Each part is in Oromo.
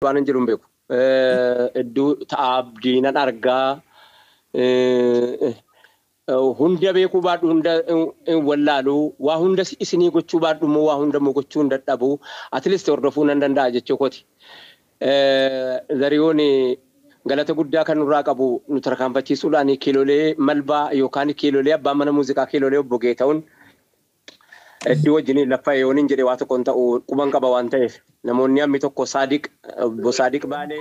waan jiru beeku. Iddoo taabdiina argaa hunda beeku baadhu hunda wallaalu waa hunda isinii gochuu baadhu moo waa hunda moo gochuu hunda dhabu at least hordofuu nan danda'a jechuu kooti. Zariyoon galata guddaa kan nurraa qabu nu tarkaanfachiisuudhaan kiilolee malbaa yookaan kiilolee abbaa mana muuziqaa kiilolee obbo Geeta'uun iddoo wajjin lafa yooniin jedhee waa tokkoon ta'u quban qaba waan ta'eef namoonni ammi tokko Saadiq obbo Saadiq Baalee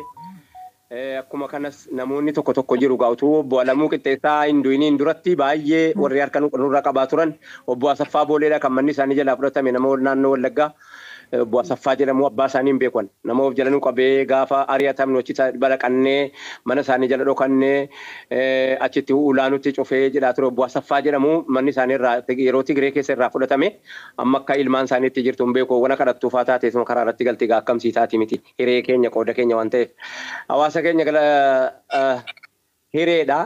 akkuma kanas namoonni tokko jiru gaa'utu obbo Alamuu Qixxeessaa Hinduuniin duratti baay'ee warri harka nurraa qabaa turan obbo Asaffaa Booleedha kan manni isaanii jalaa fudhatame namoonni naannoo Wallaggaa obbo Asaffaa jedhamu abbaa isaaniin beekan nama of jalanuu qabee gaafa ari'atamnu achitti balaqannee mana isaanii jala dhokannee achitti ulaanutti cufee jedhaa ture obbo Asaffaa jedhamu manni isaanii irraa yeroo Tigree keessa irraa fudhatame amma akka ilmaan isaaniitti jirtu hin beeku wana kadhattuu faa taateesuma karaa irratti galtii gaakkamsii taati miti hiree keenya qooda keenya waan ta'eef hawaasa keenya hireedha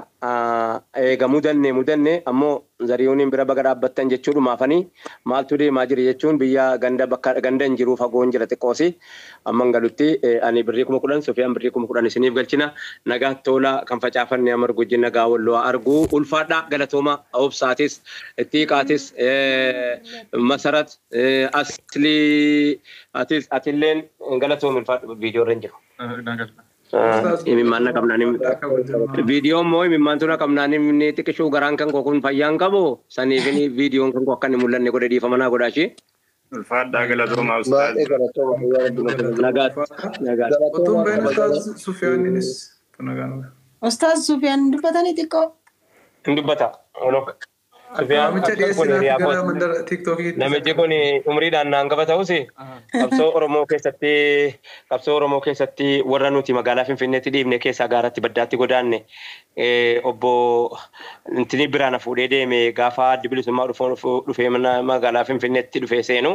eega mudanne ammoo Zariyooniin bira baga dhaabbattan jechuudhumaafanii maaltu deemaa jira jechuun biyya ganda hin jiru fagoon jira xiqqoosi amman galutti ani birrii 10,000 Sofiyaan birrii 10,000 isiniif galchina nagaa tola kan facaafanne amar gujjin nagaa walloo argu ulfaadha galatooma obsaatis xiqqaatis masarat asli atilleen galatoom ulfaadha viidiyoorren jiru. Imimana kamnanim video mo imimantuna kamnanim ni tikishu garang kan ko kun fayyang kabo sani ini video kan ko akan mulan ne ko dedi famana ko dashi Ulfaadha galatoomaa ustaad. nagat Otuun baay'een Ustaaz Sufyaaniinis tunagaan. Ustaaz Sufyaan dubbatanii xiqqoo. dubbata ono Namicha dhiyeessinaaf gara mandara TikTokii. namichi kun umriidhaan naangafa ta'usi qabsoo Oromoo keessatti warra nuti magaalaa Finfinneetti dhiibne keessaa gaaratti baddaatti godaanne obbo intini biraan fuudhee deeme gaafa bilisummaa dhufee magaalaa Finfinneetti dhufee seenu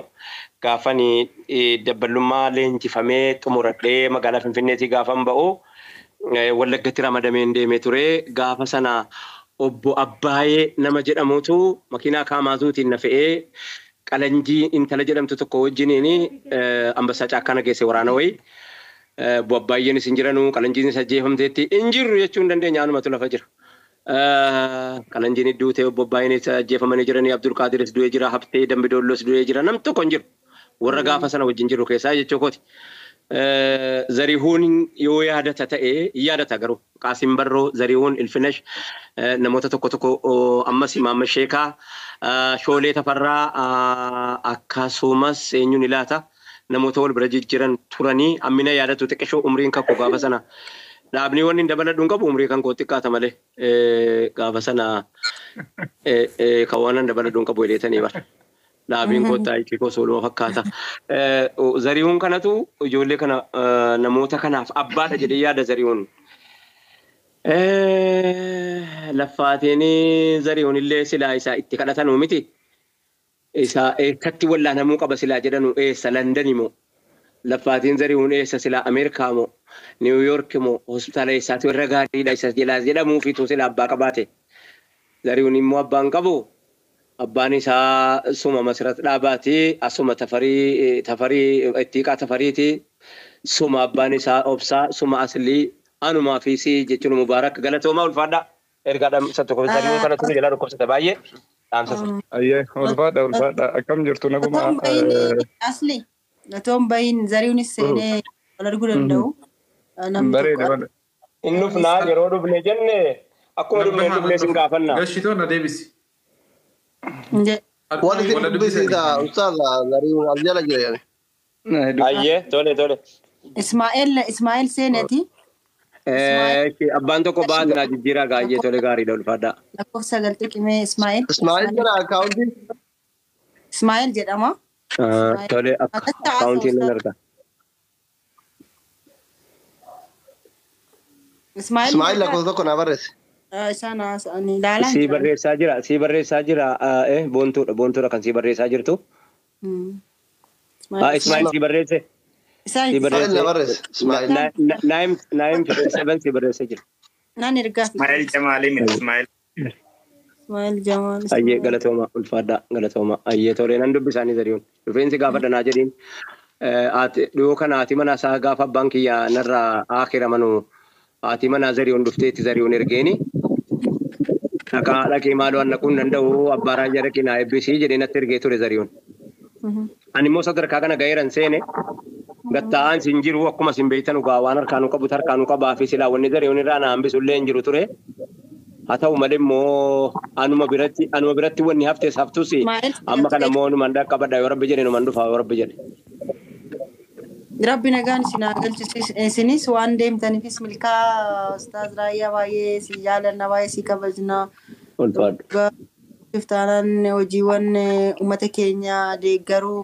gaafani dabballummaa leenjifamee xumuradhee magaalaa Finfinneetti gaafan ba'u Wallaggatti ramadameen deeme ture gaafa sana obbo Abbaayee nama jedhamutu makiinaa kaamaatuutiin na fe'ee qalanjii intala jedhamtu tokko wajjiniin ambassaa caakkaa nageesse waraana wayi obbo Abbaayeen isin jiranu qalanjiin isa jeefamteetti hin jirru jechuun dandeenya anumatu lafa jira. Qalanjiin idduutee obbo Abbaayeen isa jeefamanii jiranii Abdul Qaadiris du'ee jira Habtee Dambidoollos du'ee jira nam tokko hin jiru warra gaafa sana wajjin jiru keessaa jechuu kooti. Zarihuun yoo yaadata ta'ee yaadata garuu Qaasim Barroo Zarihuun Ilfinash namoota tokko ammas Imaamma Sheekaa Shoolee Tafarraa akkasumas eenyuun ilaata namoota wal bira jijjiiran turanii ammina yaadatu xiqqishoo umriin kakko gaafa sana dhaabni wanni dabaladhuun qabu umrii kan koo xiqqaata malee gaafa sana kan waan dabaladhuun qabu eleetanii bara. Dhaabbiin kottaa itti kosoloo fakkaata. Zarihuun kanatu ijoollee kana namoota kanaaf abbaadha jedhee yaada Zarihuun. Laffaatiin Zarihuun illee silaa isaa itti kadhatanuu miti. Isaa eessatti wallaanamuu qaba silaa jedhanu eessa London moo laffaatiin Zarihuun eessa silaa Ameerikaa moo New York moo hospitaala eessaatti warra gaariidha isa jalaa jedhamuufitu silaa abbaa qabaate. Zarihuun immoo abbaan qabu. Abbaan isaa suma Masirat Dhaabaati asuma tafarii ittiiqaa tafariiti suma abbaan isaa obsaa suma aslii anumaa fi si jechuun mubaarak galatoomaa ulfaadha ergaadhaan isa tokko Zarihuun kanatu jalaa dhukkubsata baay'ee dhaamsasa. Ayyee ulfaadha akkam jirtu naguma. Asli gatoon bayin Zarihuunis seenee wal arguu danda'u. Bareeda. Innuuf naa yeroo dhufne jenne akkuma dhufne sin gaafannaa. Gashitoon na deebisi. Wali dubbisiidha Ustaaz Zarihuun as jala jira yaani. Ayyee tole. Ismaa'eel seeneeti. Abbaan tokko baatina jijjiiraa gaayyee tole gaariidha ulfaadha. Lakkoofsa galtee qimee Ismaa'eel. Ismaa'eel jira akkaawuntiin. Ismaa'eel jedhama. Tole akkaawuntiin nan arga. Ismaa'eel lakkoofsa tokko naa barreesse. Isaan ilaalan. Si barreessaa jira boontuudha kan si barreessaa jirtu. Ismaa'eel si barreesse. Ismaa'eel na barreesse. Ismaa'eel. Naim 7 si barreesse jira. Naan ergaa. Ismaa'eel Jamaaliin Ismaa'eel. Ismaa'eel Jamaal. Ayyee galatooma ulfaadha galatooma ayyee tolee nan dubbisaanii Zarihuun. Rifeensi gaafa danaa jedhiin dhiyoo kana haati manaa isaa gaafa abbaan kiyya narraa akhiramanu haati manaa zariyoon dhufteetti zariyoon ergeeni. Dhaqee maaloo anna kun danda'u abbaa raayyaa dhaqee naa eebbisii jedhee natti ergee ture zariyoon. Ani immoo sadarkaa kana ga'eeran seene gatta'aan sin jiru akkuma sin beektan dhugaa waan harkaanuu qabu harkaanuu qabaa fi silaa wanni zariyoon irraa na hambisullee hin jiru ture. Haa ta'u malee immoo anuma biratti wanni haftees haftus amma kana immoo numan dhaqqabadha yoo rabbi jedhe numan dhufa yoo rabbi jedhe. Rabbi nagaan isin haa galchisiis isinis waan deemtaniifis milkaa Ustaaz Raayyaa baay'ee si jaalanna baay'ee si kabajna. Iftaanaan hojiiwwan uummata keenya deeggaruu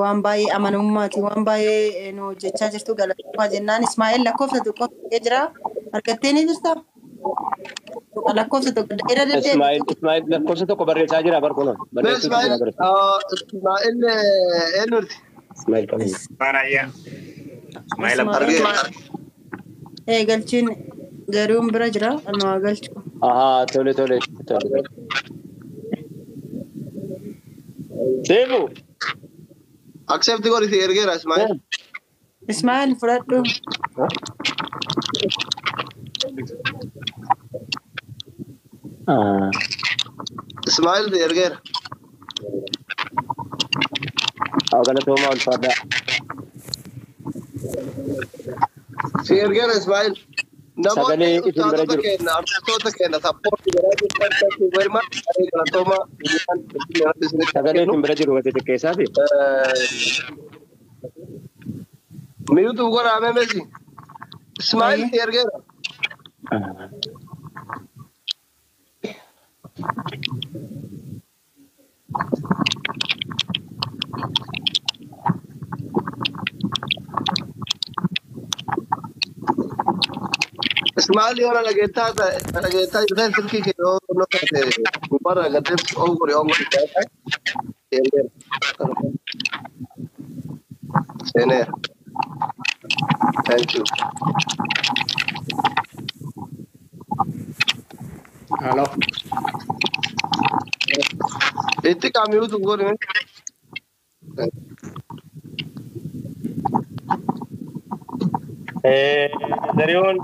waan baay'ee amanamummaati waan baay'ee nu hojjechaa jirtu galatoomaa jennaan. Ismaa'eel lakkoofsa tokko jira argattee ni jirtaa? Lakkoofsa tokko dheeraa deddeebitu. Ismaa'eel lakkoofsa tokko barreessaa jira barkunoon. Ismaa'eel eenyuti? Ismaa'eel Kamiil. Raayyaa. Ismaa'eel Argee. Galchiin Zariyoon bira jira anu haa galchu. Tole. Seefu. Accept godhi ergeera Ismaa'eel. Ismaa'eel fudhadhu. Ismaa'eel ergeera. Galatoomaa ulfaadhaa. Si ergeera Ismaa'eel. Sagalee isin bira jiru. Artistoota keenya sappoorti garaa jirtu welma galatoomaa. Sagalee isin bira jiru gati xiqqeessaati. Miyuutu godhaame mesi. Ismaa'eel si ergeera. Ismaa'eel yoo dhageettaa jirtan silkii kee yoo nokkate gubbarra gatee ongori seeneera. Thank you. Hello. Itti kaamiyuutu godhime. Zariyoon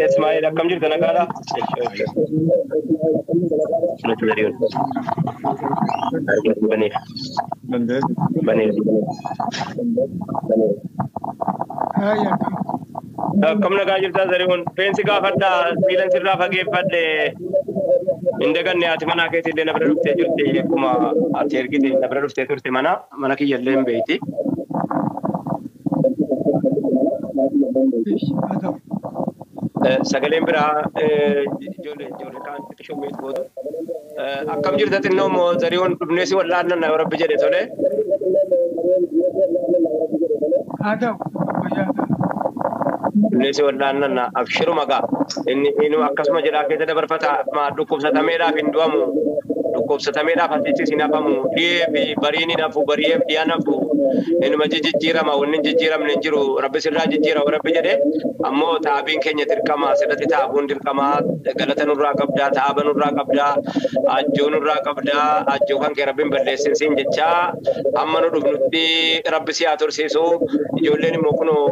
Ismaa'eel akkam jirtu nagaadha? Zariyoon. Baneef. Akkam nagaa jirtaa Zariyoon? Feensi gaafadhaa miilan sirraa fageeffadhe hin daganne haati manaa keetii illee na bira dhuftee jirti akkuma ati ergite na bira dhuftee turte mana kiyya illee hin beekti. Sagaleen biraa ijoollee kaan itti shummeetu gootu. Akkam jirta xinnoo moo Zariyoon dhufneesi wallaannan na rabbi jedhe tole. Dhufneesi wallaannan na abshiru magaa. Inni akkasuma jedhaa keessa dabarfata dhukkubsatameedhaaf hin du'amu. Dhukkubsatameedhaaf asitti sin hafamu. Dhiyee fi bariin hin hafu bari'eef dhiyaan hafu. Inuma jijjiirama wanni jijjiiramne hin jiru rabbi sirraa jijjiira rabbi jedhe ammoo taabiin keenya dirqama sirratti taabuun dirqama galata nurraa qabdaa taaba nurraa qabdaa ajjoo nurraa qabdaa ajjoo kan kee rabbiin balleessin siin jechaa amma nu dhufnutti rabbi si haa tursiisu ijoolleen immoo kunoo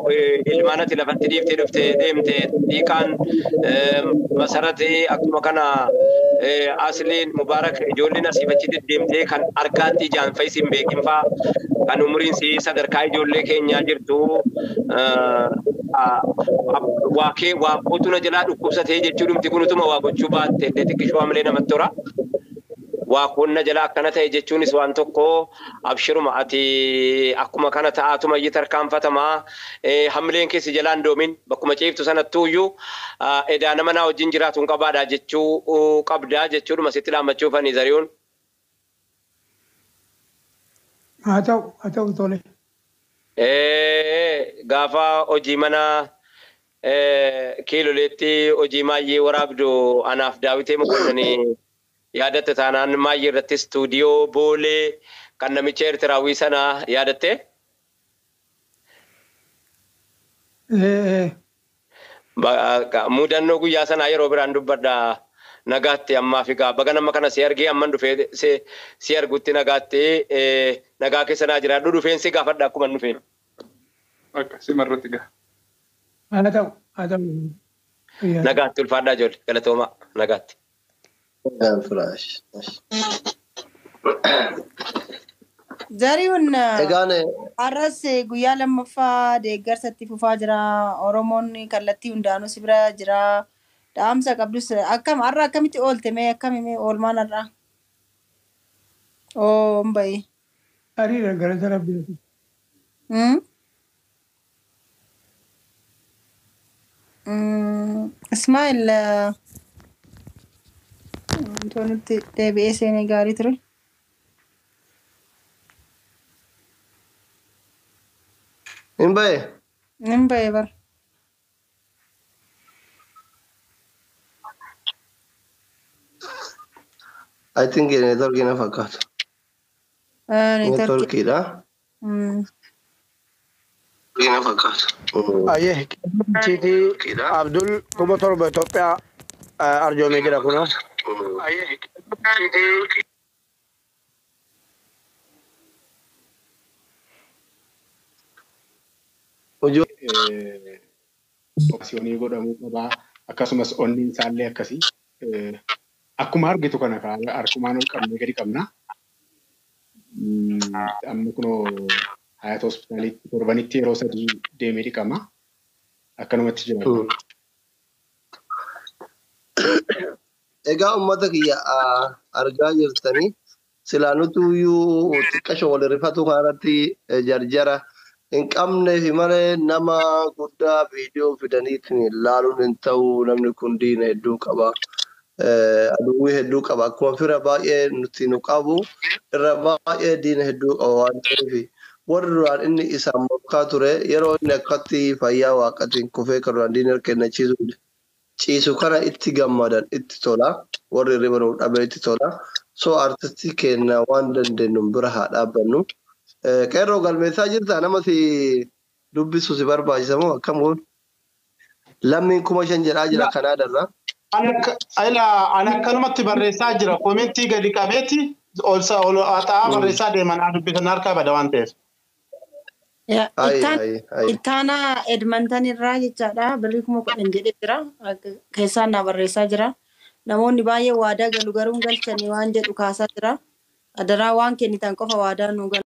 ilmaanati lafatti dhiiftee dhufte deemte dhiiqaan masarati akkuma kana asliin mubaarak ijoolleen asii fachi deddeemtee kan argaatti ijaan fayyisiin beekinfaa kan umriin si sadarkaa ijoollee keenyaa jirtu waa qootuna jalaa dhukkubsatee jechuu dhumti kunutuma waa gochuu baatte xiqqishuu hamilee namatti tora. Waa qonna jalaa akkana ta'e jechuunis waan tokko abshiruma ati akkuma kana ta'aatuma iyyuu tarkaanfatamaa hamileen keessi jalaan doomin bakkuma ceeftu sanattuuyyuu edaa nama naa wajjin jiraatuun qabaadha jechuu qabdaa jechuudhuma sitti laammachuufani Zariyoon. Haa ta'u tole. Gaafa hojii mana kiiloleetti hojii maayyee waraabdu anaaf daawitee mokonanii yaadatte taanaan maayyee irratti istuudiyoo boolee kan namicha Eertiraawii sana yaadatte? Mudannoo guyyaa sanaa yeroo biraan dubbadha. nagaatti ammaa fi gaa baga nama kana si argee amman dhufee si argutti nagaatti nagaa keessa naa jiraadhu dhufeen si gaafadha akkuma dhufeen. Akka si marratti gaa. Haa ta'u. Nagaatti ulfaadhaa ijoollee galatooma nagaatti. Zariun arras guyyaa lammaffaa deeggarsatti fufaa jira. Oromoon kallattii hundaanuu si bira jira. Dhaamsa qabdus akkam har'a akkamitti oolte mee akkamii oolmaan har'a? Oo mbayi. Ariira gara darabbiiti. Ismail wantoonni deebi'ee seenee gaarii ture. Nimbaye bar. I think network ina fakkaata. Network ida. Ina fakkaata. Aye, Chiti Abdul kuma torba Ethiopia arjoomee jira kuno. Aye, Oksiyoonii godhamuu qabaa akkasumas onniin isaallee akkasii akkuma argitu kana harkumaan ol qabnee gadi qabna. Amma kunoo Hayat Hospitaalitti torbanitti yeroo sadii deemee dhiqama. Akkanumatti jira. Egaa uummata kiyya argaa jirtanii silaa nuti iyyuu xiqqasho wal rifatu kanarratti jarjara hin qabnee fi malee nama guddaa viidiyoo fidaniitiin ilaaluun hin ta'u namni kun diina hedduu qaba. Aduwwii hedduu qaba. Akkuma fira baay'ee nuti nu qabu irra baay'ee diina hedduu qaba waan ta'eef warri duraan inni isaan morkaa ture yeroo inni akkatti fayyaa waaqatiin kufee kan duraan diina kenna ciisu kana itti gammadan itti tola. Warri riba nu dhabe itti tola. So artistii kenna waan dandeenyu bira haa dhaabbannu. Qeerroo galmeessaa jirta namatti dubbisu si barbaachisa moo akkam goon? Lammiin 5,000 jedhaa jira Kanaadarraa. Ana akkanumatti barreessaa jira. Koomentii gadi qabeetti ol haxaa barreessaa deeman dubbisan harkaa bada waan ta'eef. Ittaana Edmonton irraa jechaadha. Birrii 10,000 jedhee jira. Keessaan na barreessaa jira. Namoonni baay'ee waadaa galu garuu galchanii waan jedhu kaasaa jira. Adaraa waan kennitan qofa waadaa nu galu.